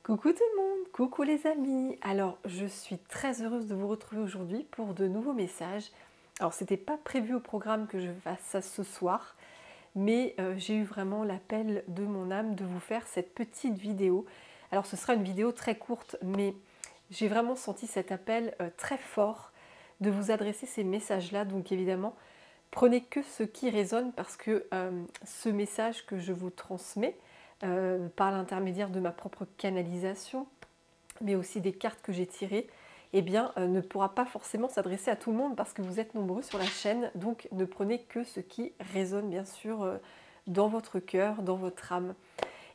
Coucou tout le monde, coucou les amis. Alors je suis très heureuse de vous retrouver aujourd'hui pour de nouveaux messages. Alors c'était pas prévu au programme que je fasse ça ce soir, mais j'ai eu vraiment l'appel de mon âme de vous faire cette petite vidéo. Alors ce sera une vidéo très courte, mais j'ai vraiment senti cet appel très fort de vous adresser ces messages-là. Donc évidemment, prenez que ce qui résonne parce que ce message que je vous transmets, par l'intermédiaire de ma propre canalisation, mais aussi des cartes que j'ai tirées, eh bien, ne pourra pas forcément s'adresser à tout le monde parce que vous êtes nombreux sur la chaîne, donc ne prenez que ce qui résonne bien sûr dans votre cœur, dans votre âme.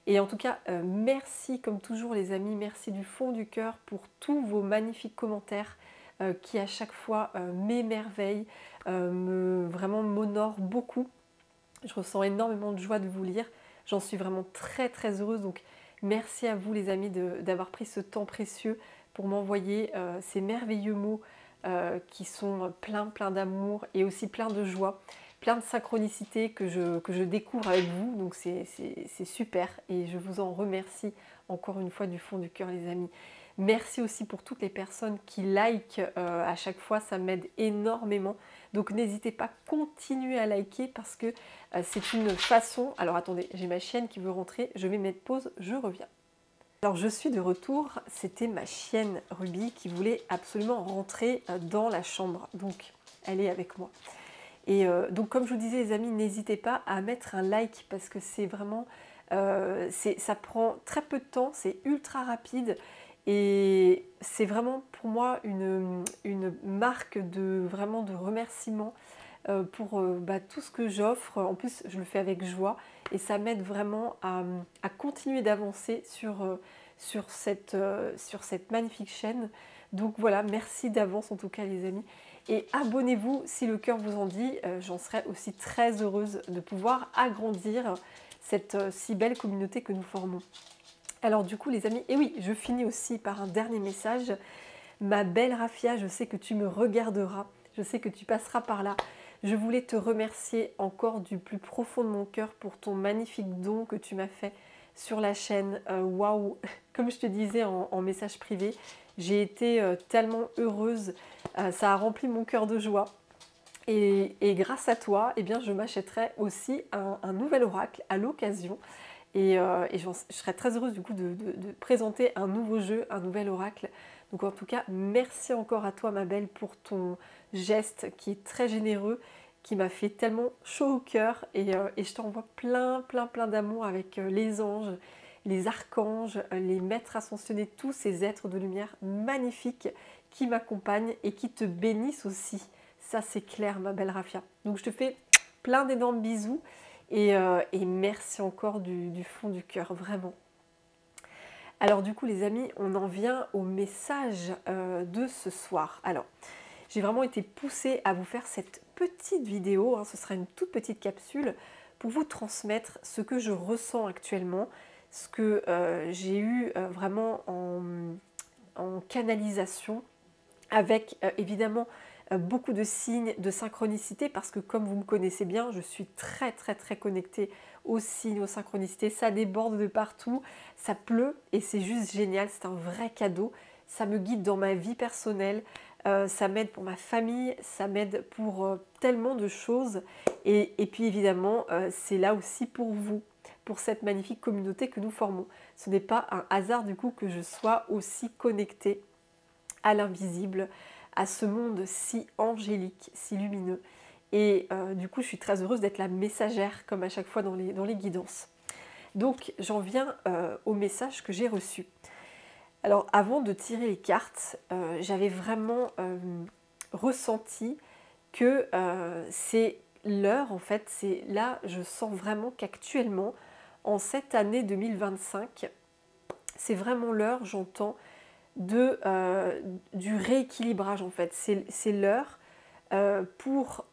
Et en tout cas, merci comme toujours les amis, merci du fond du cœur pour tous vos magnifiques commentaires qui à chaque fois m'émerveillent, vraiment m'honorent beaucoup. Je ressens énormément de joie de vous lire. J'en suis vraiment très très heureuse. Donc merci à vous les amis d'avoir pris ce temps précieux pour m'envoyer ces merveilleux mots qui sont plein d'amour et aussi plein de joie, plein de synchronicité que je découvre avec vous. Donc c'est super et je vous en remercie encore une fois du fond du cœur les amis. Merci aussi pour toutes les personnes qui likent à chaque fois, ça m'aide énormément. Donc n'hésitez pas, continuez à liker parce que c'est une façon... Alors attendez, j'ai ma chienne qui veut rentrer, je vais mettre pause, je reviens. Alors je suis de retour, c'était ma chienne Ruby qui voulait absolument rentrer dans la chambre. Donc elle est avec moi. Et donc comme je vous disais les amis, n'hésitez pas à mettre un like parce que c'est vraiment... ça prend très peu de temps, c'est ultra rapide. Et c'est vraiment pour moi une marque vraiment de remerciement pour tout ce que j'offre. En plus, je le fais avec joie et ça m'aide vraiment à continuer d'avancer sur cette magnifique chaîne. Donc voilà, merci d'avance en tout cas les amis. Et abonnez-vous si le cœur vous en dit, j'en serais aussi très heureuse de pouvoir agrandir cette si belle communauté que nous formons. Alors du coup les amis, et oui, je finis aussi par un dernier message. Ma belle Rafia, je sais que tu me regarderas, je sais que tu passeras par là. Je voulais te remercier encore du plus profond de mon cœur pour ton magnifique don que tu m'as fait sur la chaîne. Waouh, comme je te disais en message privé, j'ai été tellement heureuse, ça a rempli mon cœur de joie. Et grâce à toi, eh bien, je m'achèterai aussi un nouvel oracle à l'occasion. Et je serais très heureuse du coup de présenter un nouveau jeu, un nouvel oracle. Donc en tout cas, merci encore à toi ma belle pour ton geste qui est très généreux, qui m'a fait tellement chaud au cœur. Et je t'envoie plein d'amour avec les anges, les archanges, les maîtres ascensionnés, tous ces êtres de lumière magnifiques qui m'accompagnent et qui te bénissent aussi. Ça c'est clair ma belle Rafia. Donc je te fais plein d'énormes bisous. Et merci encore du fond du cœur, vraiment. Alors du coup les amis, on en vient au message de ce soir. Alors, j'ai vraiment été poussée à vous faire cette petite vidéo, hein, ce sera une toute petite capsule, pour vous transmettre ce que je ressens actuellement, ce que j'ai eu vraiment en canalisation, avec évidemment beaucoup de signes de synchronicité parce que comme vous me connaissez bien, je suis très connectée aux signes, aux synchronicités, ça déborde de partout, ça pleut et c'est juste génial, c'est un vrai cadeau, ça me guide dans ma vie personnelle, ça m'aide pour ma famille, ça m'aide pour tellement de choses et puis évidemment c'est là aussi pour vous, pour cette magnifique communauté que nous formons. Ce n'est pas un hasard du coup que je sois aussi connectée à l'invisible, à ce monde si angélique, si lumineux. Et du coup, je suis très heureuse d'être la messagère, comme à chaque fois dans les guidances. Donc, j'en viens au message que j'ai reçu. Alors, avant de tirer les cartes, j'avais vraiment ressenti que c'est l'heure, en fait, c'est là, je sens vraiment qu'actuellement, en cette année 2025, c'est vraiment l'heure, j'entends, du rééquilibrage en fait. C'est l'heure pour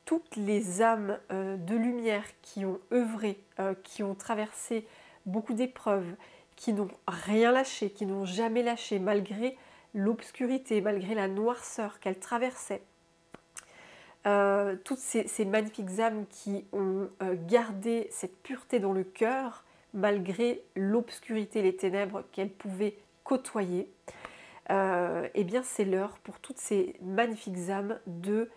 toutes les âmes de lumière qui ont œuvré, qui ont traversé beaucoup d'épreuves, qui n'ont rien lâché, qui n'ont jamais lâché malgré l'obscurité, malgré la noirceur qu'elles traversaient. Toutes ces magnifiques âmes qui ont gardé cette pureté dans le cœur, malgré l'obscurité, les ténèbres qu'elle pouvait côtoyer. Eh bien c'est l'heure pour toutes ces magnifiques âmes de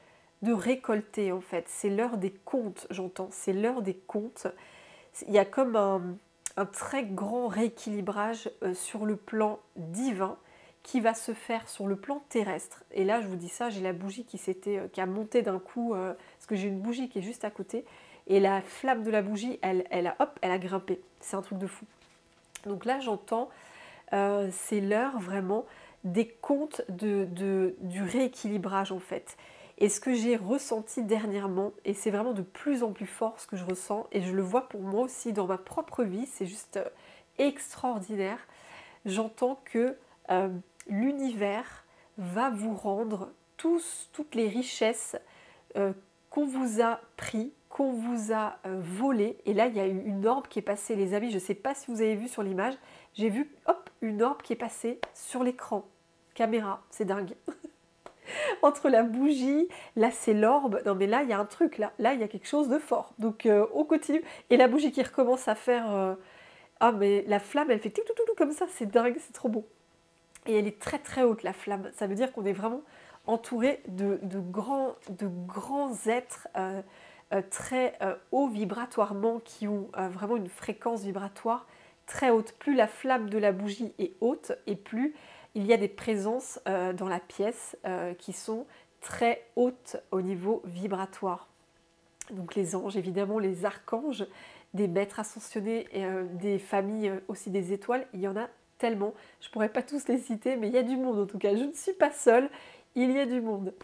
récolter en fait. C'est l'heure des comptes, j'entends, c'est l'heure des comptes. Il y a comme un très grand rééquilibrage sur le plan divin qui va se faire sur le plan terrestre. Et là, je vous dis ça, j'ai la bougie qui a monté d'un coup, parce que j'ai une bougie qui est juste à côté, et la flamme de la bougie, elle a grimpé. C'est un truc de fou. Donc là, j'entends, c'est l'heure vraiment des comptes du rééquilibrage en fait. Et ce que j'ai ressenti dernièrement, et c'est vraiment de plus en plus fort ce que je ressens, et je le vois pour moi aussi dans ma propre vie, c'est juste extraordinaire, j'entends que l'univers va vous rendre toutes les richesses qu'on vous a pris, qu'on vous a volé. Et là, il y a eu une orbe qui est passée, les amis. Je ne sais pas si vous avez vu sur l'image. J'ai vu, hop, une orbe qui est passée sur l'écran. Caméra, c'est dingue. Entre la bougie, là c'est l'orbe. Non mais là, il y a un truc, là il y a quelque chose de fort. Donc on continue. Et la bougie qui recommence à faire... Ah mais la flamme, elle fait tout comme ça. C'est dingue, c'est trop beau. Et elle est très très haute, la flamme. Ça veut dire qu'on est vraiment entouré de grands êtres très hauts vibratoirement, qui ont vraiment une fréquence vibratoire très haute. Plus la flamme de la bougie est haute, et plus il y a des présences dans la pièce qui sont très hautes au niveau vibratoire. Donc les anges, évidemment, les archanges, des maîtres ascensionnés, des familles aussi des étoiles, il y en a tellement. Je ne pourrais pas tous les citer, mais il y a du monde en tout cas. Je ne suis pas seule, il y a du monde.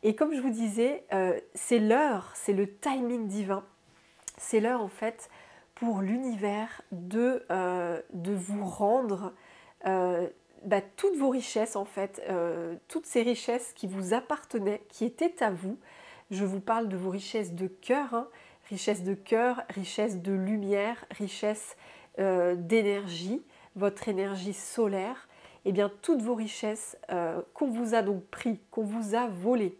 Et comme je vous disais, c'est l'heure, c'est le timing divin. C'est l'heure en fait pour l'univers de vous rendre toutes vos richesses en fait, toutes ces richesses qui vous appartenaient, qui étaient à vous. Je vous parle de vos richesses de cœur, hein, richesse de cœur, richesse de lumière, richesse d'énergie, votre énergie solaire. Et bien toutes vos richesses qu'on vous a donc pris, qu'on vous a volées,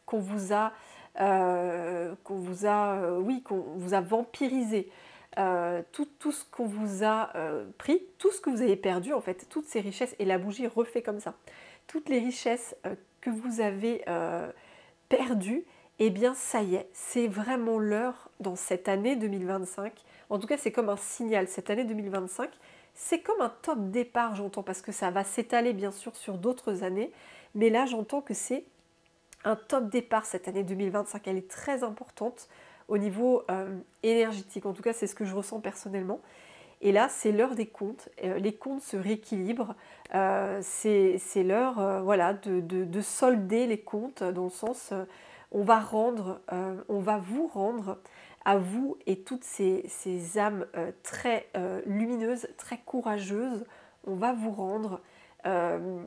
qu'on vous a vampirisé, tout ce qu'on vous a pris, tout ce que vous avez perdu en fait, toutes ces richesses, et la bougie refait comme ça, toutes les richesses que vous avez perdues, eh bien ça y est, c'est vraiment l'heure dans cette année 2025, en tout cas c'est comme un signal, cette année 2025, c'est comme un top départ, j'entends, parce que ça va s'étaler bien sûr sur d'autres années, mais là j'entends que c'est un top départ cette année 2025, elle est très importante au niveau énergétique, en tout cas c'est ce que je ressens personnellement. Et là c'est l'heure des comptes, les comptes se rééquilibrent, c'est l'heure voilà, de solder les comptes, dans le sens on va vous rendre à vous et toutes ces âmes très lumineuses, très courageuses, on va vous rendre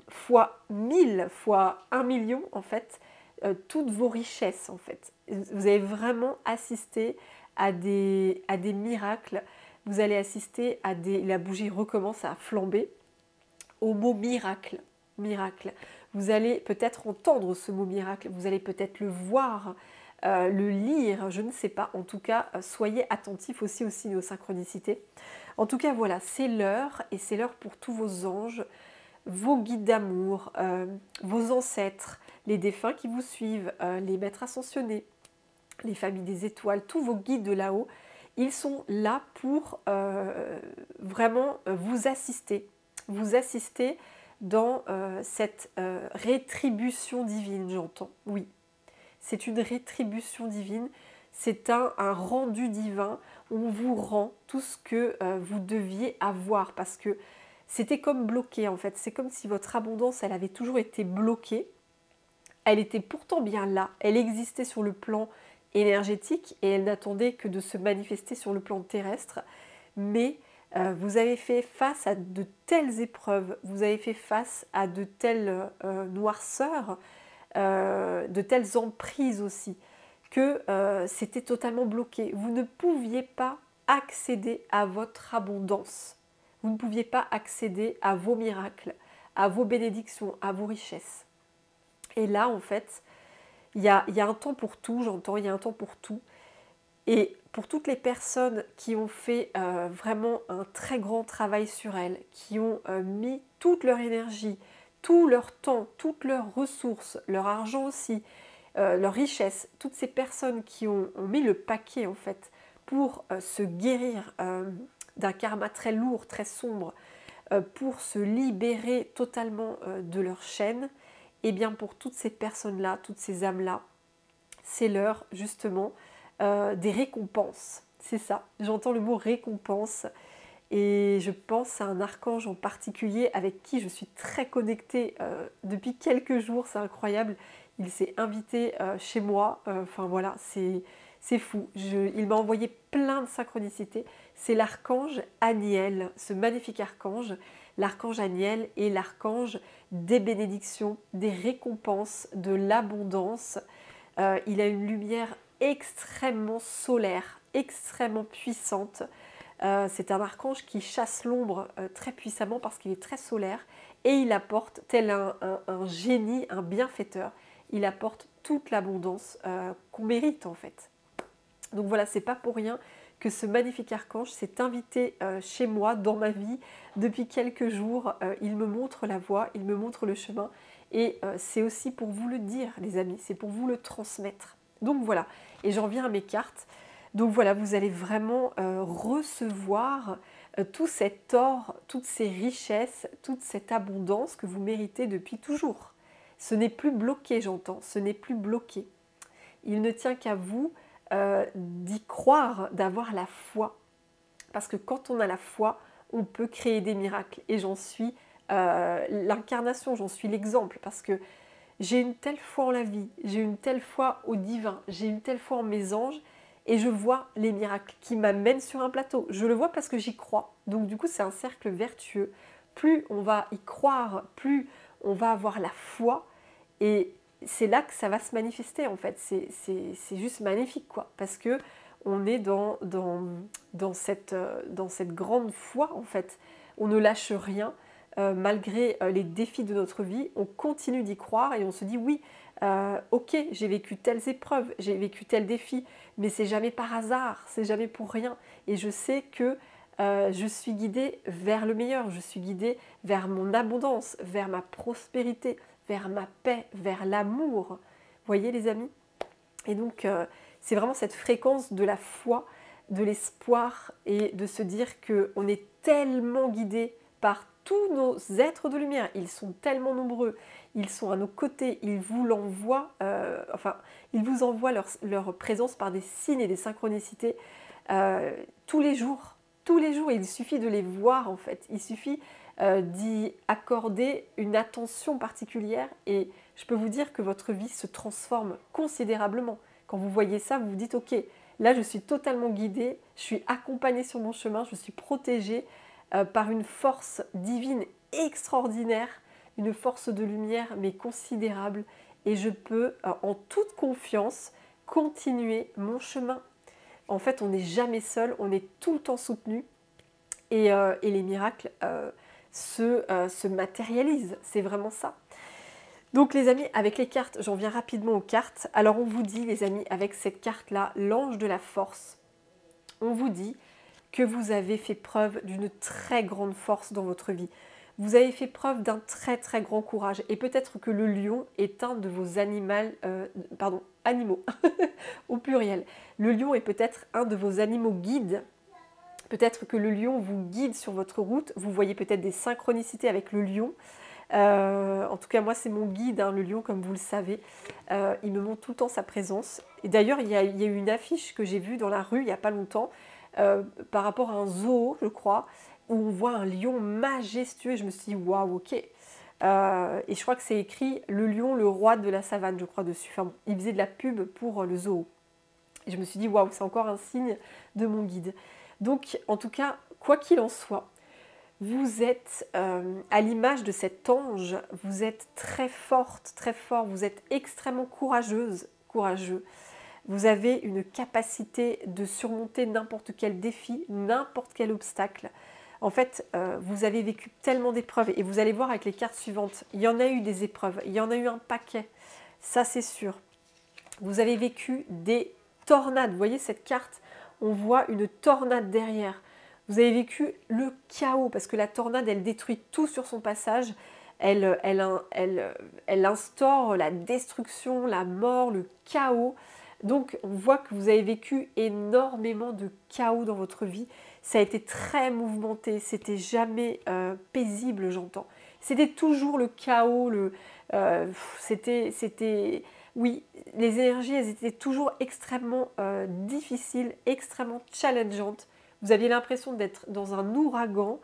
fois 1000, fois 1 million en fait, toutes vos richesses en fait. Vous allez vraiment assister à des miracles, vous allez assister à la bougie recommence à flamber, au mot miracle, miracle. Vous allez peut-être entendre ce mot miracle, vous allez peut-être le voir, le lire, je ne sais pas. En tout cas, soyez attentifs aussi aux signes, aux synchronicités. En tout cas, voilà, c'est l'heure, et c'est l'heure pour tous vos anges, vos guides d'amour, vos ancêtres, les défunts qui vous suivent, les maîtres ascensionnés, les familles des étoiles, tous vos guides de là-haut, ils sont là pour vraiment vous assister dans cette rétribution divine, j'entends. Oui, c'est une rétribution divine, c'est un rendu divin, on vous rend tout ce que vous deviez avoir, parce que c'était comme bloqué en fait, c'est comme si votre abondance, elle avait toujours été bloquée, elle était pourtant bien là, elle existait sur le plan énergétique et elle n'attendait que de se manifester sur le plan terrestre, mais vous avez fait face à de telles épreuves, vous avez fait face à de telles noirceurs, de telles emprises aussi, que c'était totalement bloqué. Vous ne pouviez pas accéder à votre abondance, vous ne pouviez pas accéder à vos miracles, à vos bénédictions, à vos richesses. Et là, en fait, il y a un temps pour tout, j'entends, il y a un temps pour tout. Et pour toutes les personnes qui ont fait vraiment un très grand travail sur elles, qui ont mis toute leur énergie, tout leur temps, toutes leurs ressources, leur argent aussi, leur richesse, toutes ces personnes qui ont mis le paquet en fait pour se guérir d'un karma très lourd, très sombre, pour se libérer totalement de leur chaîne, et bien pour toutes ces personnes-là, toutes ces âmes-là, c'est l'heure justement des récompenses. C'est ça, j'entends le mot récompense et je pense à un archange en particulier avec qui je suis très connectée depuis quelques jours, c'est incroyable. Il s'est invité chez moi, enfin voilà, c'est fou. Il m'a envoyé plein de synchronicités. C'est l'archange Aniel, ce magnifique archange. L'archange Aniel est l'archange des bénédictions, des récompenses, de l'abondance. Il a une lumière extrêmement solaire, extrêmement puissante. C'est un archange qui chasse l'ombre très puissamment parce qu'il est très solaire et il apporte, tel un génie, un bienfaiteur, il apporte toute l'abondance qu'on mérite en fait. Donc voilà, c'est pas pour rien que ce magnifique archange s'est invité chez moi, dans ma vie, depuis quelques jours. Il me montre la voie, il me montre le chemin et c'est aussi pour vous le dire les amis, c'est pour vous le transmettre. Donc voilà, et j'en viens à mes cartes. Donc voilà, vous allez vraiment recevoir tout cet or, toutes ces richesses, toute cette abondance que vous méritez depuis toujours. Ce n'est plus bloqué, j'entends, ce n'est plus bloqué. Il ne tient qu'à vous d'y croire, d'avoir la foi. Parce que quand on a la foi, on peut créer des miracles. Et j'en suis l'incarnation, j'en suis l'exemple. Parce que j'ai une telle foi en la vie, j'ai une telle foi au divin, j'ai une telle foi en mes anges, et je vois les miracles qui m'amènent sur un plateau. Je le vois parce que j'y crois. Donc du coup, c'est un cercle vertueux. Plus on va y croire, plus on va avoir la foi. Et c'est là que ça va se manifester en fait. C'est juste magnifique quoi. Parce que on est dans cette grande foi en fait. On ne lâche rien. Malgré les défis de notre vie, on continue d'y croire et on se dit oui, ok, j'ai vécu telles épreuves, j'ai vécu tel défi, mais c'est jamais par hasard, c'est jamais pour rien. Et je sais que je suis guidée vers le meilleur, je suis guidée vers mon abondance, vers ma prospérité, vers ma paix, vers l'amour. Vous voyez les amis? Et donc c'est vraiment cette fréquence de la foi, de l'espoir et de se dire qu'on est tellement guidé par tous nos êtres de lumière. Ils sont tellement nombreux, ils sont à nos côtés, ils vous l'envoient, ils vous envoient leur présence par des signes et des synchronicités tous les jours. Tous les jours, il suffit de les voir en fait. Il suffit d'y accorder une attention particulière et je peux vous dire que votre vie se transforme considérablement. Quand vous voyez ça, vous vous dites ok, là je suis totalement guidée, je suis accompagnée sur mon chemin, je suis protégée par une force divine extraordinaire, une force de lumière mais considérable et je peux en toute confiance continuer mon chemin. En fait, on n'est jamais seul, on est tout le temps soutenu et les miracles se matérialisent, c'est vraiment ça. Donc les amis, avec les cartes, j'en viens rapidement aux cartes. Alors on vous dit les amis, avec cette carte-là, l'ange de la force, on vous dit que vous avez fait preuve d'une très grande force dans votre vie. Vous avez fait preuve d'un très très grand courage. Et peut-être que le lion est un de vos animaux, au pluriel. Le lion est peut-être un de vos animaux guides. Peut-être que le lion vous guide sur votre route. Vous voyez peut-être des synchronicités avec le lion. En tout cas, moi, c'est mon guide, hein, le lion, comme vous le savez. Il me montre tout le temps sa présence. Et d'ailleurs, il y a eu une affiche que j'ai vue dans la rue il n'y a pas longtemps, par rapport à un zoo, je crois, où on voit un lion majestueux. Je me suis dit, waouh, ok. Et je crois que c'est écrit « Le lion, le roi de la savane », je crois, dessus. Enfin, il faisait de la pub pour le zoo. Et je me suis dit, waouh, c'est encore un signe de mon guide. Donc, en tout cas, quoi qu'il en soit, vous êtes à l'image de cet ange, vous êtes très forte, très fort, vous êtes extrêmement courageuse, courageux. Vous avez une capacité de surmonter n'importe quel défi, n'importe quel obstacle. En fait, vous avez vécu tellement d'épreuves et vous allez voir avec les cartes suivantes, il y en a eu des épreuves, il y en a eu un paquet, ça c'est sûr. Vous avez vécu des tornade. Vous voyez cette carte, on voit une tornade derrière. Vous avez vécu le chaos parce que la tornade, elle détruit tout sur son passage. Elle instaure la destruction, la mort, le chaos. Donc on voit que vous avez vécu énormément de chaos dans votre vie. Ça a été très mouvementé, c'était jamais paisible, j'entends. C'était toujours le chaos, oui, les énergies, elles étaient toujours extrêmement difficiles, extrêmement challengeantes. Vous aviez l'impression d'être dans un ouragan.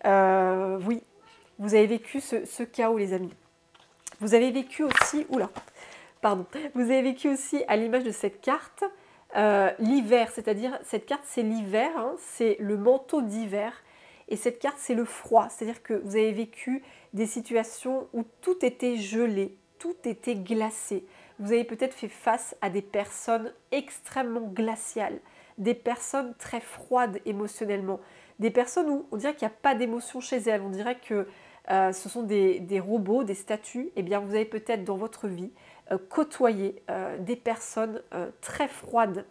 Oui, vous avez vécu ce chaos, les amis. Vous avez vécu aussi, pardon, vous avez vécu aussi à l'image de cette carte, l'hiver, c'est-à-dire cette carte c'est l'hiver, hein, c'est le manteau d'hiver, et cette carte c'est le froid, c'est-à-dire que vous avez vécu des situations où tout était gelé, tout était glacé. Vous avez peut-être fait face à des personnes extrêmement glaciales, des personnes très froides émotionnellement, des personnes où on dirait qu'il n'y a pas d'émotion chez elles, on dirait que ce sont des robots, des statues. Eh bien, vous avez peut-être dans votre vie côtoyé des personnes très froides,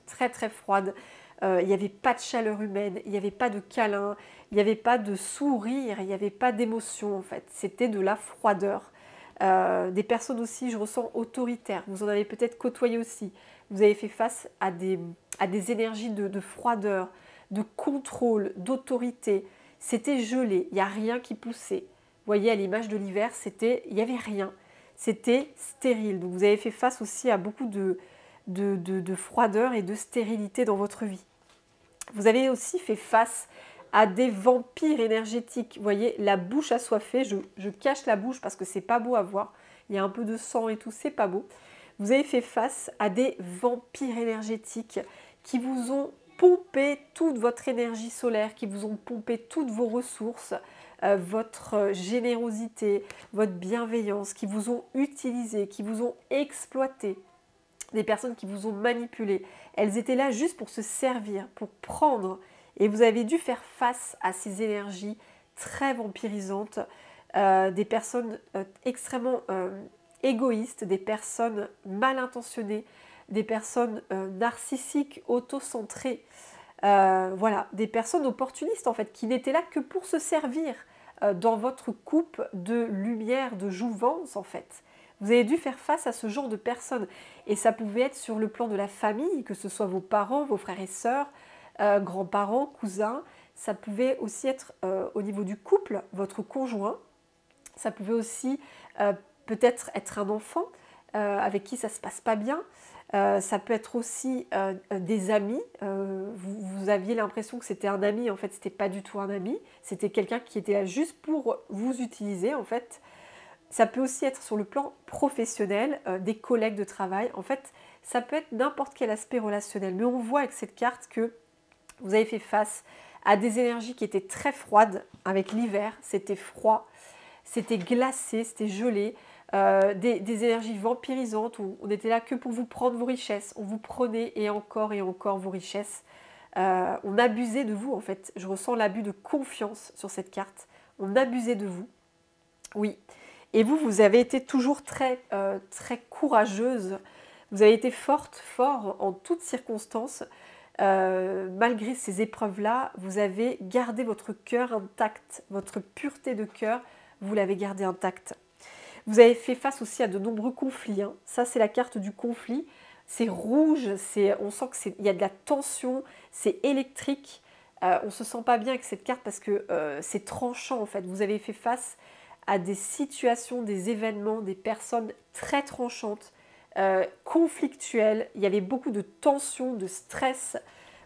très très froides. Il n'y avait pas de chaleur humaine, il n'y avait pas de câlin, il n'y avait pas de sourire, il n'y avait pas d'émotion en fait. C'était de la froideur. Des personnes aussi, je ressens, autoritaires. Vous en avez peut-être côtoyé aussi. Vous avez fait face à des énergies de froideur, de contrôle, d'autorité. C'était gelé, il n'y a rien qui poussait. Vous voyez, à l'image de l'hiver, il n'y avait rien. C'était stérile. Donc vous avez fait face aussi à beaucoup de froideur et de stérilité dans votre vie. Vous avez aussi fait face à des vampires énergétiques. Vous voyez, la bouche assoiffée, je cache la bouche parce que c'est pas beau à voir. Il y a un peu de sang et tout, c'est pas beau. Vous avez fait face à des vampires énergétiques qui vous ont pompé toute votre énergie solaire, qui vous ont pompé toutes vos ressources, votre générosité, votre bienveillance, qui vous ont utilisé, qui vous ont exploité, des personnes qui vous ont manipulé. Elles étaient là juste pour se servir, pour prendre. Et vous avez dû faire face à ces énergies très vampirisantes, des personnes extrêmement égoïstes, des personnes mal intentionnées, des personnes narcissiques, autocentrées, voilà, des personnes opportunistes en fait, qui n'étaient là que pour se servir dans votre coupe de lumière, de jouvence en fait. Vous avez dû faire face à ce genre de personnes. Et ça pouvait être sur le plan de la famille, que ce soit vos parents, vos frères et sœurs, grands-parents, cousins. Ça pouvait aussi être au niveau du couple, votre conjoint. Ça pouvait aussi peut-être être un enfant avec qui ça ne se passe pas bien. Ça peut être aussi des amis. Vous aviez l'impression que c'était un ami, en fait, ce n'était pas du tout un ami. C'était quelqu'un qui était là juste pour vous utiliser, en fait. Ça peut aussi être sur le plan professionnel, des collègues de travail. En fait, ça peut être n'importe quel aspect relationnel. Mais on voit avec cette carte que vous avez fait face à des énergies qui étaient très froides. Avec l'hiver, c'était froid, c'était glacé, c'était gelé. Des énergies vampirisantes où on était là que pour vous prendre vos richesses. On vous prenait et encore vos richesses. On abusait de vous en fait. Je ressens l'abus de confiance sur cette carte. On abusait de vous. Oui. Et vous avez été toujours très courageuse. Vous avez été fort en toutes circonstances. Malgré ces épreuves-là, vous avez gardé votre cœur intact. Votre pureté de cœur, vous l'avez gardée intacte. Vous avez fait face aussi à de nombreux conflits. Hein. Ça, c'est la carte du conflit. C'est rouge, on sent qu'il y a de la tension, c'est électrique. On ne se sent pas bien avec cette carte parce que c'est tranchant en fait. Vous avez fait face à des situations, des événements, des personnes très tranchantes, conflictuelles. Il y avait beaucoup de tension, de stress.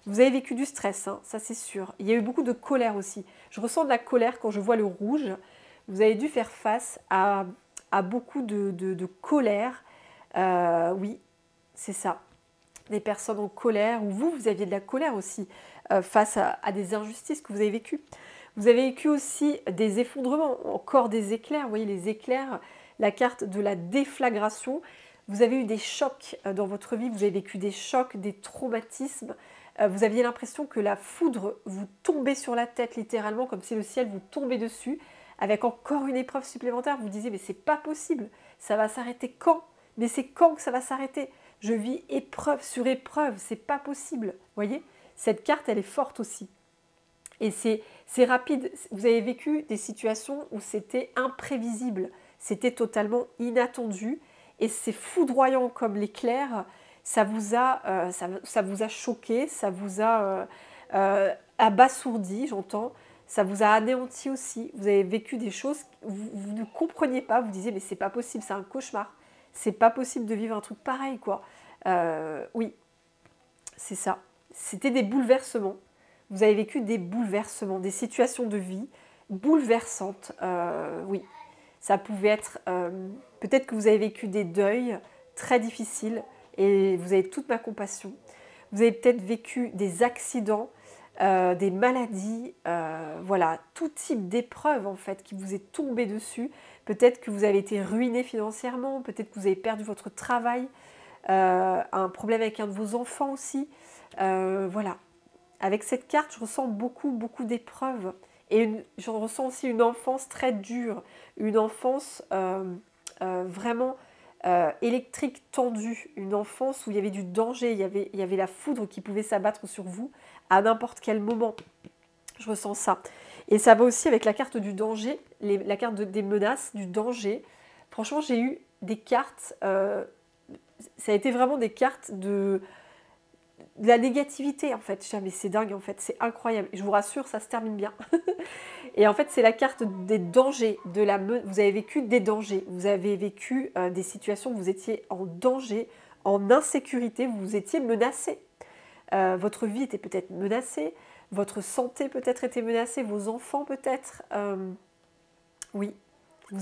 Vous avez vécu du stress, hein, ça c'est sûr. Il y a eu beaucoup de colère aussi. Je ressens de la colère quand je vois le rouge. Vous avez dû faire face à beaucoup de colère. Oui, c'est ça. Des personnes en colère, ou vous aviez de la colère aussi face à des injustices que vous avez vécues. Vous avez vécu aussi des effondrements, encore des éclairs. Vous voyez les éclairs, la carte de la déflagration. Vous avez eu des chocs dans votre vie, vous avez vécu des chocs, des traumatismes. Vous aviez l'impression que la foudre vous tombait sur la tête littéralement, comme si le ciel vous tombait dessus. Avec encore une épreuve supplémentaire, vous disiez mais c'est pas possible, ça va s'arrêter quand? Mais c'est quand que ça va s'arrêter? je vis épreuve sur épreuve, c'est pas possible. Vous voyez, cette carte, elle est forte aussi. Et c'est rapide. Vous avez vécu des situations où c'était imprévisible, c'était totalement inattendu, et c'est foudroyant comme l'éclair. Ça vous a choqué, ça vous a abasourdi, j'entends. Ça vous a anéanti aussi. Vous avez vécu des choses que vous ne compreniez pas. Vous disiez, mais c'est pas possible, c'est un cauchemar. C'est pas possible de vivre un truc pareil, quoi. Oui, c'est ça. C'était des bouleversements. Vous avez vécu des bouleversements, des situations de vie bouleversantes. Oui, ça pouvait être... peut-être que vous avez vécu des deuils très difficiles et vous avez toute ma compassion. Vous avez peut-être vécu des accidents, des maladies, voilà, tout type d'épreuve en fait qui vous est tombé dessus. Peut-être que vous avez été ruiné financièrement, peut-être que vous avez perdu votre travail, un problème avec un de vos enfants aussi. Voilà. Avec cette carte, je ressens beaucoup, beaucoup d'épreuves. Et je ressens aussi une enfance très dure, une enfance vraiment électrique, tendue, une enfance où il y avait du danger, il y avait la foudre qui pouvait s'abattre sur vous à n'importe quel moment. Je ressens ça. Et ça va aussi avec la carte du danger, la carte des menaces, du danger. Franchement, j'ai eu des cartes, ça a été vraiment des cartes de la négativité en fait. Mais c'est dingue en fait, c'est incroyable. Et je vous rassure, ça se termine bien. Et en fait, c'est la carte des dangers. Vous avez vécu des dangers. Vous avez vécu des situations où vous étiez en danger, en insécurité, vous étiez menacé. Votre vie était peut-être menacée, votre santé peut-être était menacée, vos enfants peut-être. Oui, en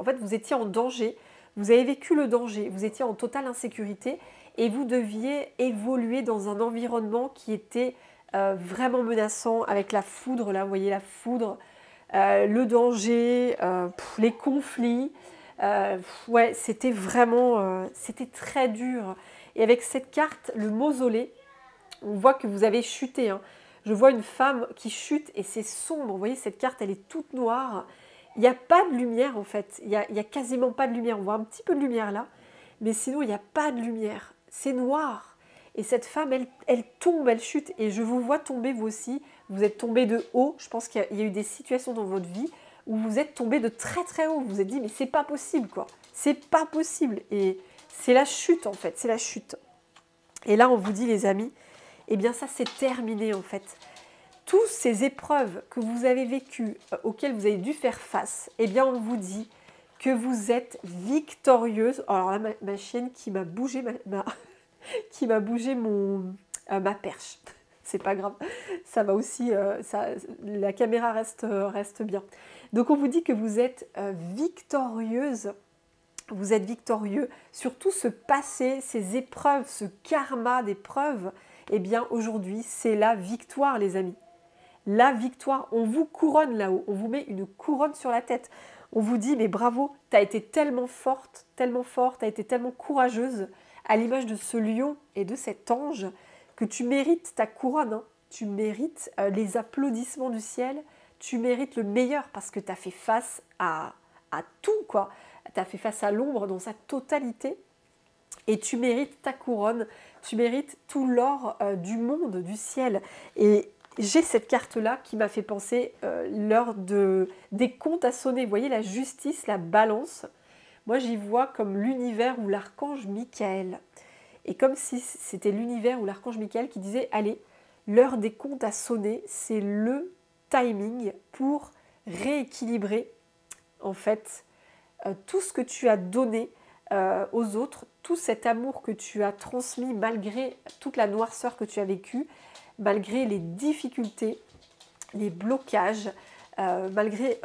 fait, vous étiez en danger. Vous avez vécu le danger. Vous étiez en totale insécurité et vous deviez évoluer dans un environnement qui était vraiment menaçant avec la foudre. Là, vous voyez la foudre, le danger, les conflits. Ouais, c'était vraiment, c'était très dur. Et avec cette carte, le mausolée, on voit que vous avez chuté. Hein. Je vois une femme qui chute et c'est sombre. Vous voyez, cette carte, elle est toute noire. Il n'y a pas de lumière en fait. Il y a quasiment pas de lumière. On voit un petit peu de lumière là. Mais sinon, il n'y a pas de lumière. C'est noir. Et cette femme, elle tombe, elle chute. Et je vous vois tomber vous aussi. Vous êtes tombé de haut. Je pense qu'il y a eu des situations dans votre vie où vous êtes tombé de très très haut. Vous vous êtes dit, mais c'est pas possible quoi. C'est pas possible. Et c'est la chute en fait. C'est la chute. Et là, on vous dit, les amis, eh bien ça c'est terminé en fait. Toutes ces épreuves que vous avez vécues, auxquelles vous avez dû faire face, eh bien on vous dit que vous êtes victorieuse. Alors là, ma chienne qui m'a bougé, qui m'a bougé ma perche. C'est pas grave, ça va aussi, la caméra reste bien. Donc on vous dit que vous êtes victorieuse. Vous êtes victorieux sur tout ce passé, ces épreuves, ce karma d'épreuves. Eh bien aujourd'hui, c'est la victoire les amis. La victoire, on vous couronne là-haut, on vous met une couronne sur la tête. On vous dit, mais bravo, tu as été tellement forte, tu as été tellement courageuse, à l'image de ce lion et de cet ange, que tu mérites ta couronne. Hein. Tu mérites les applaudissements du ciel, tu mérites le meilleur parce que tu as fait face à tout, quoi. Tu as fait face à l'ombre dans sa totalité. Et tu mérites ta couronne, tu mérites tout l'or du monde, du ciel. Et j'ai cette carte-là qui m'a fait penser l'heure des comptes à sonner. Vous voyez la justice, la balance. Moi, j'y vois comme l'univers ou l'archange Michael. Et comme si c'était l'univers ou l'archange Michael qui disait « Allez, l'heure des comptes à sonner, c'est le timing pour rééquilibrer en fait tout ce que tu as donné aux autres, tout cet amour que tu as transmis malgré toute la noirceur que tu as vécue, malgré les difficultés, les blocages, malgré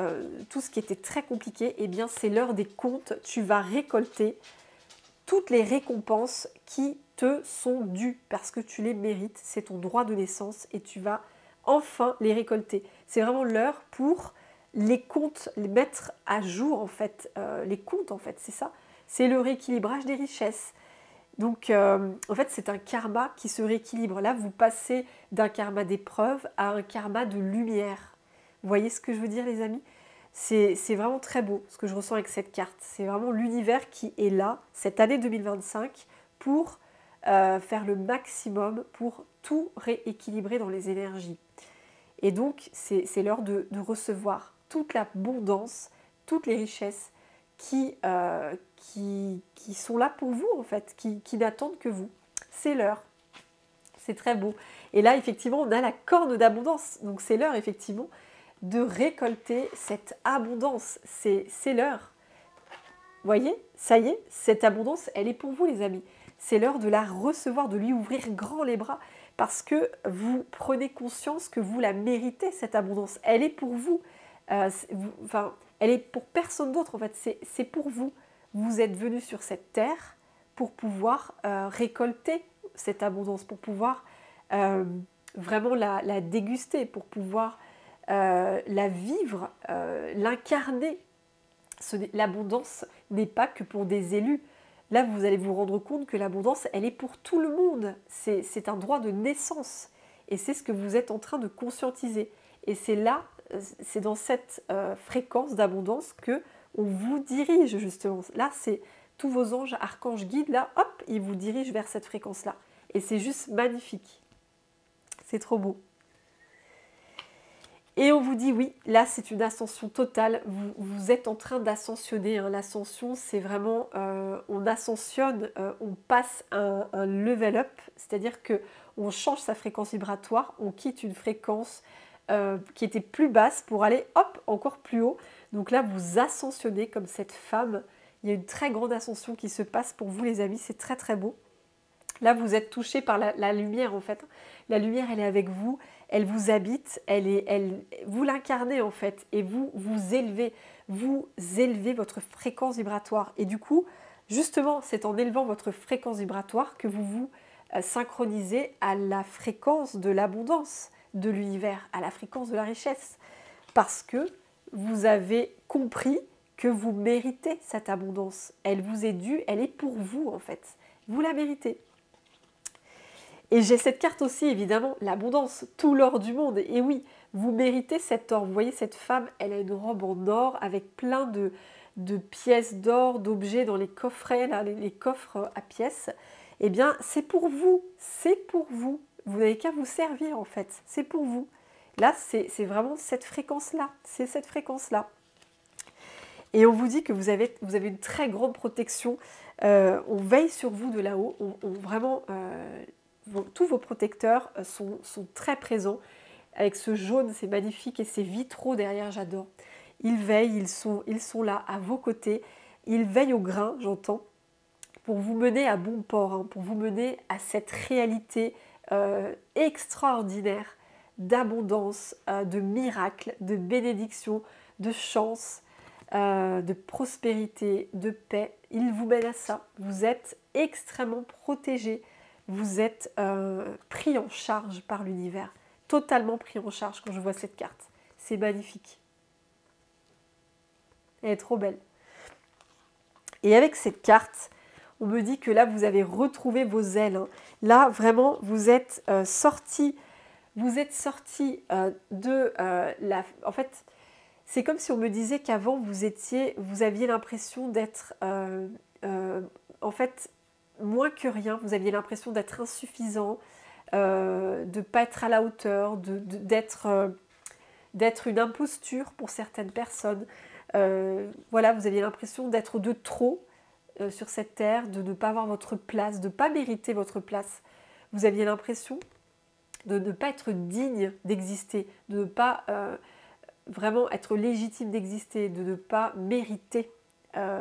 tout ce qui était très compliqué, eh bien c'est l'heure des comptes. Tu vas récolter toutes les récompenses qui te sont dues parce que tu les mérites. C'est ton droit de naissance et tu vas enfin les récolter. C'est vraiment l'heure pour les comptes, les mettre à jour en fait. Les comptes en fait, c'est ça. C'est le rééquilibrage des richesses. Donc, en fait, c'est un karma qui se rééquilibre. Là, vous passez d'un karma d'épreuve à un karma de lumière. Vous voyez ce que je veux dire, les amis ? C'est vraiment très beau, ce que je ressens avec cette carte. C'est vraiment l'univers qui est là, cette année 2025, pour faire le maximum pour tout rééquilibrer dans les énergies. Et donc, c'est l'heure de recevoir toute l'abondance, toutes les richesses qui sont là pour vous, en fait, qui n'attendent que vous. C'est l'heure. C'est très beau. Et là, effectivement, on a la corne d'abondance. Donc, c'est l'heure, effectivement, de récolter cette abondance. C'est l'heure. Vous voyez, ça y est, cette abondance, elle est pour vous, les amis. C'est l'heure de la recevoir, de lui ouvrir grand les bras, parce que vous prenez conscience que vous la méritez, cette abondance. Elle est pour vous. Elle est pour personne d'autre, en fait. C'est pour vous. Vous êtes venu sur cette terre pour pouvoir récolter cette abondance, pour pouvoir vraiment la déguster, pour pouvoir la vivre, l'incarner. L'abondance n'est pas que pour des élus. Là, vous allez vous rendre compte que l'abondance, elle est pour tout le monde. C'est un droit de naissance. Et c'est ce que vous êtes en train de conscientiser. Et c'est là, c'est dans cette fréquence d'abondance que on vous dirige, justement. Là, c'est tous vos anges, archanges, guides, là, hop, ils vous dirigent vers cette fréquence-là. Et c'est juste magnifique. C'est trop beau. Et on vous dit oui, là c'est une ascension totale, vous êtes en train d'ascensionner. Hein. L'ascension, c'est vraiment, on ascensionne, on passe un level up, c'est-à-dire qu'on change sa fréquence vibratoire, on quitte une fréquence qui était plus basse pour aller hop, encore plus haut. Donc là, vous ascensionnez comme cette femme. Il y a une très grande ascension qui se passe pour vous, les amis, c'est très très beau. Là, vous êtes touchés par la lumière, en fait. La lumière, elle est avec vous, elle vous habite, vous l'incarnez, en fait, et vous élevez votre fréquence vibratoire. Et du coup, justement, c'est en élevant votre fréquence vibratoire que vous vous synchronisez à la fréquence de l'abondance de l'univers, à la fréquence de la richesse. Parce que vous avez compris que vous méritez cette abondance. Elle vous est due, elle est pour vous, en fait. Vous la méritez. Et j'ai cette carte aussi, évidemment, l'abondance, tout l'or du monde. Et oui, vous méritez cet or. Vous voyez, cette femme, elle a une robe en or avec plein de pièces d'or, d'objets dans les coffrets, là, les coffres à pièces. Eh bien, c'est pour vous, c'est pour vous. Vous n'avez qu'à vous servir, en fait. C'est pour vous. Là, c'est vraiment cette fréquence-là. C'est cette fréquence-là. Et on vous dit que vous avez une très grande protection. On veille sur vous de là-haut. Vraiment... tous vos protecteurs sont très présents. Avec ce jaune, c'est magnifique, et ces vitraux derrière, j'adore. Ils veillent, ils sont là, à vos côtés. Ils veillent au grain, j'entends, pour vous mener à bon port, hein, pour vous mener à cette réalité extraordinaire d'abondance, de miracles, de bénédictions, de chance, de prospérité, de paix. Ils vous mènent à ça. Vous êtes extrêmement protégés. Vous êtes pris en charge par l'univers, totalement pris en charge quand je vois cette carte. C'est magnifique. Elle est trop belle. Et avec cette carte, on me dit que là, vous avez retrouvé vos ailes. Hein. Là, vraiment, vous êtes sorti de la... En fait, c'est comme si on me disait qu'avant, vous aviez l'impression d'être... en fait... moins que rien, vous aviez l'impression d'être insuffisant, de ne pas être à la hauteur, d'être une imposture pour certaines personnes. Voilà, vous aviez l'impression d'être de trop sur cette terre, de ne pas avoir votre place, de ne pas mériter votre place. Vous aviez l'impression de ne pas être digne d'exister, de ne pas vraiment être légitime d'exister, de ne pas mériter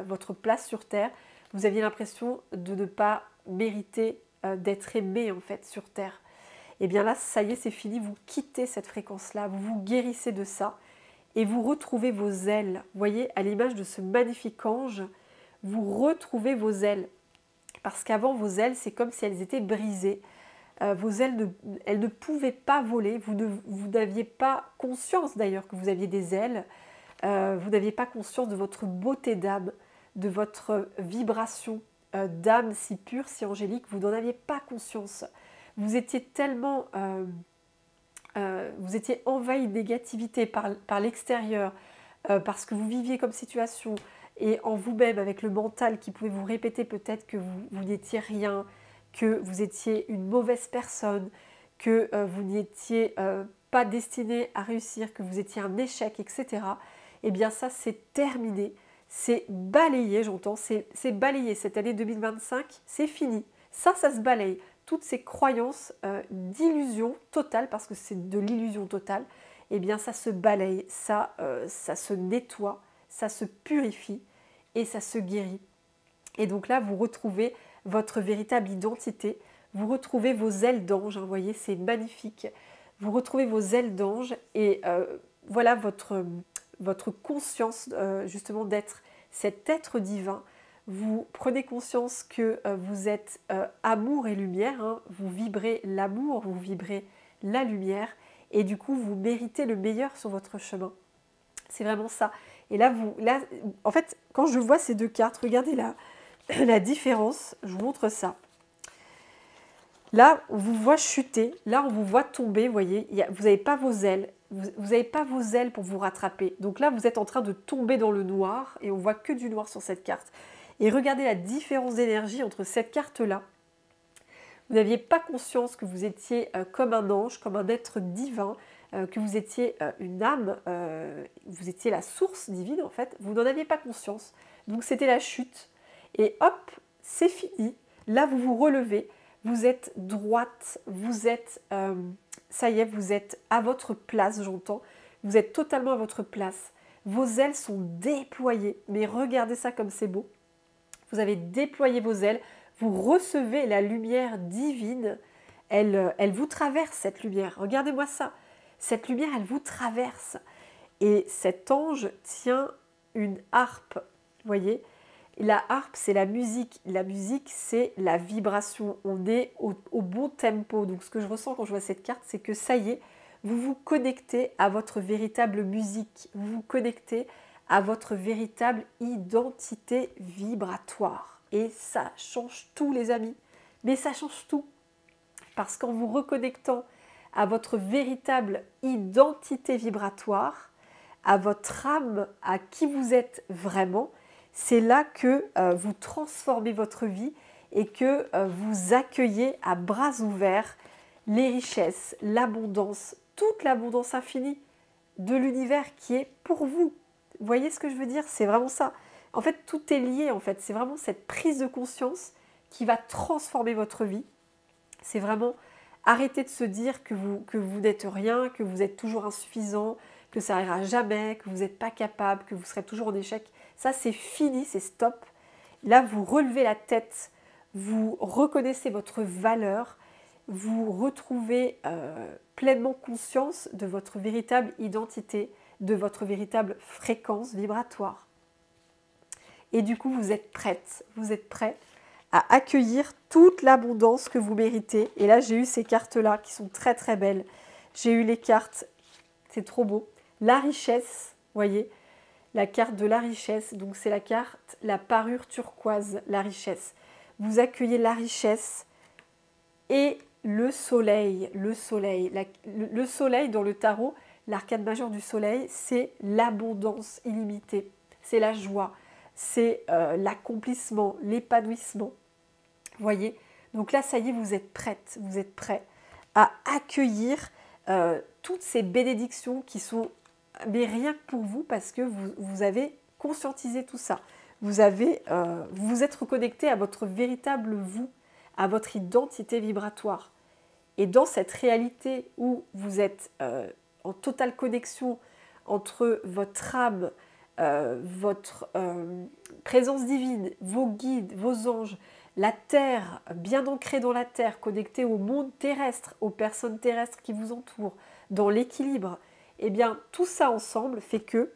votre place sur terre. Vous aviez l'impression de ne pas mériter d'être aimé, en fait, sur Terre. Et bien là, ça y est, c'est fini, vous quittez cette fréquence-là, vous vous guérissez de ça et vous retrouvez vos ailes. Vous voyez, à l'image de ce magnifique ange, vous retrouvez vos ailes. Parce qu'avant, vos ailes, c'est comme si elles étaient brisées. Vos ailes, elles ne pouvaient pas voler. Vous n'aviez pas conscience, d'ailleurs, que vous aviez des ailes. Vous n'aviez pas conscience de votre beauté d'âme, de votre vibration d'âme si pure, si angélique, vous n'en aviez pas conscience. Vous étiez tellement... vous étiez envahi de négativité par l'extérieur, parce que vous viviez comme situation et en vous-même avec le mental qui pouvait vous répéter peut-être que vous n'étiez rien, que vous étiez une mauvaise personne, que vous n'étiez pas destiné à réussir, que vous étiez un échec, etc. Eh bien ça c'est terminé, c'est balayé, j'entends, c'est balayé. Cette année 2025, c'est fini. Ça se balaye. Toutes ces croyances d'illusion totale, parce que c'est de l'illusion totale, eh bien ça se balaye, ça se nettoie, ça se purifie et ça se guérit. Et donc là, vous retrouvez votre véritable identité, vous retrouvez vos ailes d'ange, hein, vous voyez, c'est magnifique. Vous retrouvez vos ailes d'ange et voilà votre conscience justement d'être cet être divin. Vous prenez conscience que vous êtes amour et lumière, hein, vous vibrez l'amour, vous vibrez la lumière et du coup vous méritez le meilleur sur votre chemin. C'est vraiment ça. Et là, en fait, quand je vois ces deux cartes, regardez la différence, je vous montre ça. Là, on vous voit chuter, là, on vous voit tomber, vous voyez, vous n'avez pas vos ailes, vous n'avez pas vos ailes pour vous rattraper. Donc là, vous êtes en train de tomber dans le noir et on voit que du noir sur cette carte. Et regardez la différence d'énergie entre cette carte-là. Vous n'aviez pas conscience que vous étiez comme un ange, comme un être divin, que vous étiez une âme, vous étiez la source divine en fait. Vous n'en aviez pas conscience. Donc c'était la chute. Et hop, c'est fini. Là, vous vous relevez. Vous êtes droite, vous êtes, ça y est, vous êtes à votre place, j'entends. Vous êtes totalement à votre place. Vos ailes sont déployées. Mais regardez ça comme c'est beau. Vous avez déployé vos ailes. Vous recevez la lumière divine. Elle vous traverse, cette lumière. Regardez-moi ça. Cette lumière, elle vous traverse. Et cet ange tient une harpe. Vous voyez ? La harpe, c'est la musique. La musique, c'est la vibration. On est au bon tempo. Donc, ce que je ressens quand je vois cette carte, c'est que ça y est, vous vous connectez à votre véritable musique. Vous vous connectez à votre véritable identité vibratoire. Et ça change tout, les amis. Mais ça change tout. Parce qu'en vous reconnectant à votre véritable identité vibratoire, à votre âme, à qui vous êtes vraiment, c'est là que vous transformez votre vie et que vous accueillez à bras ouverts les richesses, l'abondance, toute l'abondance infinie de l'univers qui est pour vous. Vous voyez ce que je veux dire? C'est vraiment ça. En fait, tout est lié. En fait, c'est vraiment cette prise de conscience qui va transformer votre vie. C'est vraiment arrêter de se dire que vous n'êtes rien, que vous êtes toujours insuffisant, que ça n'arrivera jamais, que vous n'êtes pas capable, que vous serez toujours en échec. Ça, c'est fini, c'est stop. Là, vous relevez la tête, vous reconnaissez votre valeur, vous retrouvez pleinement conscience de votre véritable identité, de votre véritable fréquence vibratoire. Et du coup, vous êtes prête, vous êtes prêt à accueillir toute l'abondance que vous méritez. Et là, j'ai eu ces cartes-là qui sont très très belles. J'ai eu les cartes, c'est trop beau. La richesse, vous voyez, la carte de la richesse. Donc c'est la carte, la parure turquoise, la richesse. Vous accueillez la richesse et le soleil. Le soleil, le soleil dans le tarot, l'arcane majeur du soleil, c'est l'abondance illimitée. C'est la joie, c'est l'accomplissement, l'épanouissement. Vous voyez? Donc là, ça y est, vous êtes prête, vous êtes prêt à accueillir toutes ces bénédictions qui sont mais rien que pour vous parce que vous avez conscientisé tout ça. Vous vous êtes reconnecté à votre véritable vous, à votre identité vibratoire. Et dans cette réalité où vous êtes en totale connexion entre votre âme, votre présence divine, vos guides, vos anges, la terre, bien ancrée dans la terre, connectée au monde terrestre, aux personnes terrestres qui vous entourent, dans l'équilibre, eh bien tout ça ensemble fait que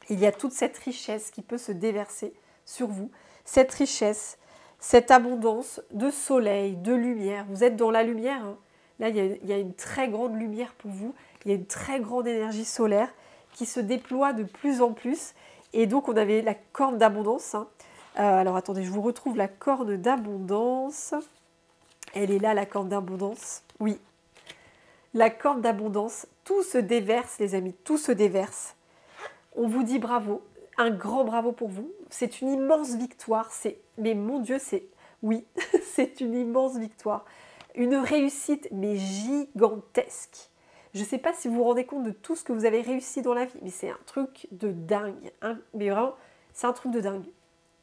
il y a toute cette richesse qui peut se déverser sur vous, cette richesse, cette abondance de soleil, de lumière. Vous êtes dans la lumière, hein. Là il y a une très grande lumière pour vous, il y a une très grande énergie solaire qui se déploie de plus en plus. Et donc on avait la corne d'abondance, hein. Alors attendez, je vous retrouve la corne d'abondance. Elle est là, la corne d'abondance. Oui, la corne d'abondance, tout se déverse, les amis, tout se déverse. On vous dit bravo, un grand bravo pour vous. C'est une immense victoire. Mais mon Dieu, oui, c'est une immense victoire. Une réussite, mais gigantesque. Je ne sais pas si vous vous rendez compte de tout ce que vous avez réussi dans la vie, mais c'est un truc de dingue. Hein. Mais vraiment, c'est un truc de dingue.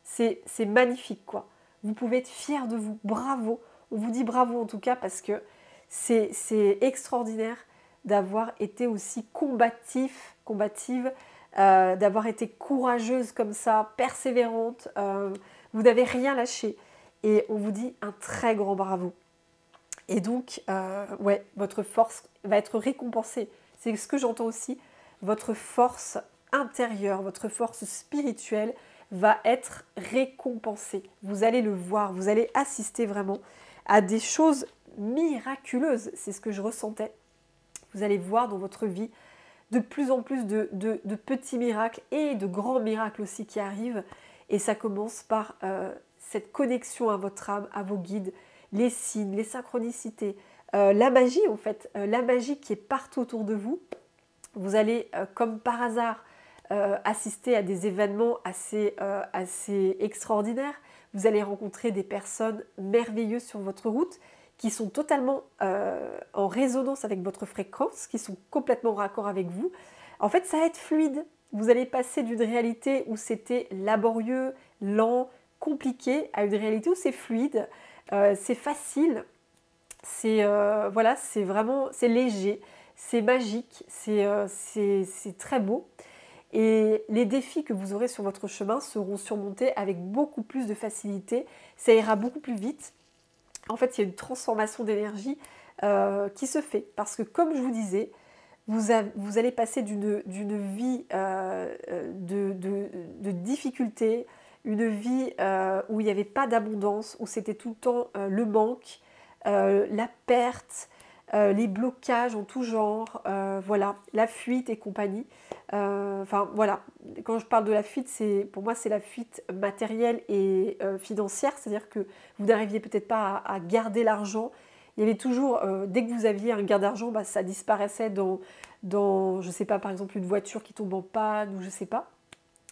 C'est magnifique, quoi. Vous pouvez être fiers de vous. Bravo. On vous dit bravo en tout cas parce que c'est extraordinaire d'avoir été aussi combative, d'avoir été courageuse comme ça, persévérante. Vous n'avez rien lâché. Et on vous dit un très grand bravo. Et donc, ouais, votre force va être récompensée. C'est ce que j'entends aussi. Votre force intérieure, votre force spirituelle va être récompensée. Vous allez le voir, vous allez assister vraiment à des choses miraculeuses. C'est ce que je ressentais. Vous allez voir dans votre vie de plus en plus de petits miracles et de grands miracles aussi qui arrivent. Et ça commence par cette connexion à votre âme, à vos guides, les signes, les synchronicités, la magie en fait, la magie qui est partout autour de vous. Vous allez, comme par hasard, assister à des événements assez extraordinaires. Vous allez rencontrer des personnes merveilleuses sur votre route qui sont totalement en résonance avec votre fréquence, qui sont complètement en raccord avec vous. En fait, ça va être fluide. Vous allez passer d'une réalité où c'était laborieux, lent, compliqué, à une réalité où c'est fluide, c'est facile, voilà, c'est léger, c'est magique, c'est très beau. Et les défis que vous aurez sur votre chemin seront surmontés avec beaucoup plus de facilité. Ça ira beaucoup plus vite. En fait, il y a une transformation d'énergie qui se fait. Parce que comme je vous disais, vous allez passer d'une vie de difficulté, une vie où il n'y avait pas d'abondance, où c'était tout le temps le manque, la perte, les blocages en tout genre, voilà, la fuite et compagnie. Enfin voilà, quand je parle de la fuite, pour moi c'est la fuite matérielle et financière, c'est-à-dire que vous n'arriviez peut-être pas à garder l'argent. Il y avait toujours, dès que vous aviez un gain d'argent, bah, ça disparaissait dans, je ne sais pas, par exemple une voiture qui tombe en panne ou je ne sais pas.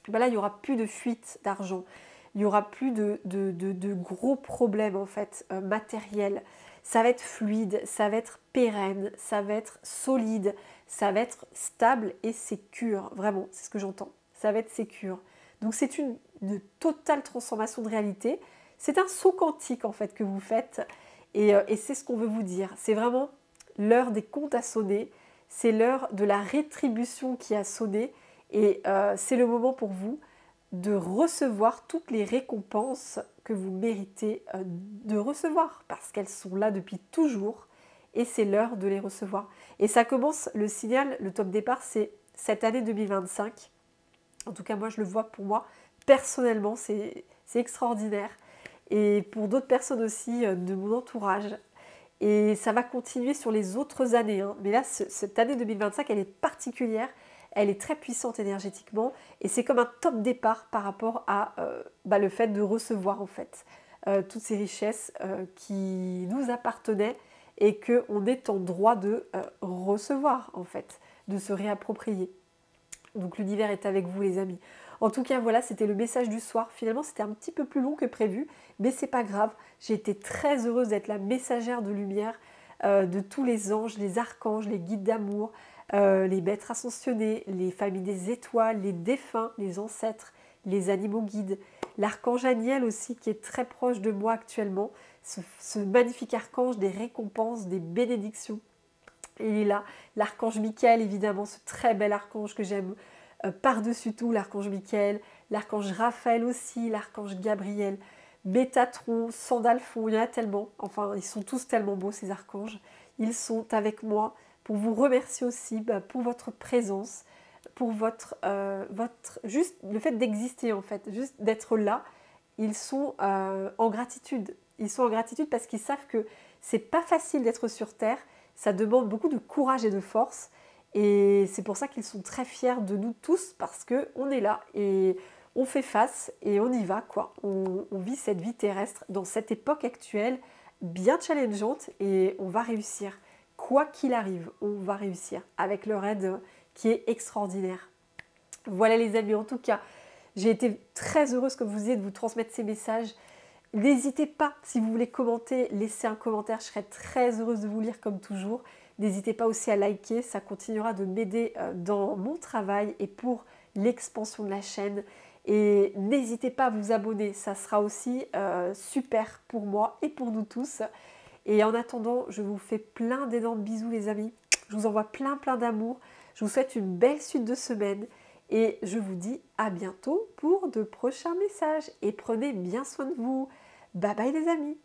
Ben là, il n'y aura plus de fuite d'argent. Il n'y aura plus de gros problèmes en fait, matériels. Ça va être fluide, ça va être pérenne, ça va être solide, ça va être stable et sécure. Vraiment, c'est ce que j'entends. Ça va être sécure. Donc c'est une totale transformation de réalité. C'est un saut quantique en fait que vous faites. Et c'est ce qu'on veut vous dire. C'est vraiment l'heure des comptes à sonner. C'est l'heure de la rétribution qui a sonné. Et c'est le moment pour vous de recevoir toutes les récompenses que vous méritez de recevoir. Parce qu'elles sont là depuis toujours. Et c'est l'heure de les recevoir. Et ça commence, le signal, le top départ, c'est cette année 2025. En tout cas, moi, je le vois pour moi. Personnellement, c'est extraordinaire. Et pour d'autres personnes aussi de mon entourage. Et ça va continuer sur les autres années. Hein. Mais là, cette année 2025, elle est particulière. Elle est très puissante énergétiquement. Et c'est comme un top départ par rapport à le fait de recevoir en fait toutes ces richesses qui nous appartenaient et qu'on est en droit de recevoir en fait, de se réapproprier. Donc l'univers est avec vous les amis. En tout cas, voilà, c'était le message du soir. Finalement, c'était un petit peu plus long que prévu, mais c'est pas grave. J'ai été très heureuse d'être la messagère de lumière de tous les anges, les archanges, les guides d'amour, les maîtres ascensionnés, les familles des étoiles, les défunts, les ancêtres, les animaux guides, l'archange Aniel aussi qui est très proche de moi actuellement, ce magnifique archange des récompenses, des bénédictions. Il est là, l'archange Michael évidemment, ce très bel archange que j'aime par-dessus tout, l'archange Michael, l'archange Raphaël aussi, l'archange Gabriel, Métatron, Sandalphon, il y en a tellement, enfin ils sont tous tellement beaux ces archanges, ils sont avec moi pour vous remercier aussi pour votre présence, pour votre juste le fait d'exister en fait, juste d'être là, ils sont en gratitude, parce qu'ils savent que c'est pas facile d'être sur Terre, ça demande beaucoup de courage et de force. Et c'est pour ça qu'ils sont très fiers de nous tous parce qu'on est là et on fait face et on y va quoi. On vit cette vie terrestre dans cette époque actuelle bien challengeante et on va réussir. Quoi qu'il arrive, on va réussir avec leur aide qui est extraordinaire. Voilà les amis, en tout cas, j'ai été très heureuse comme je vous disais de vous transmettre ces messages. N'hésitez pas, si vous voulez commenter, laissez un commentaire, je serai très heureuse de vous lire comme toujours. N'hésitez pas aussi à liker, ça continuera de m'aider dans mon travail et pour l'expansion de la chaîne. Et n'hésitez pas à vous abonner, ça sera aussi super pour moi et pour nous tous. Et en attendant, je vous fais plein d'énormes bisous les amis. Je vous envoie plein d'amour. Je vous souhaite une belle suite de semaine. Et je vous dis à bientôt pour de prochains messages. Et prenez bien soin de vous. Bye bye les amis.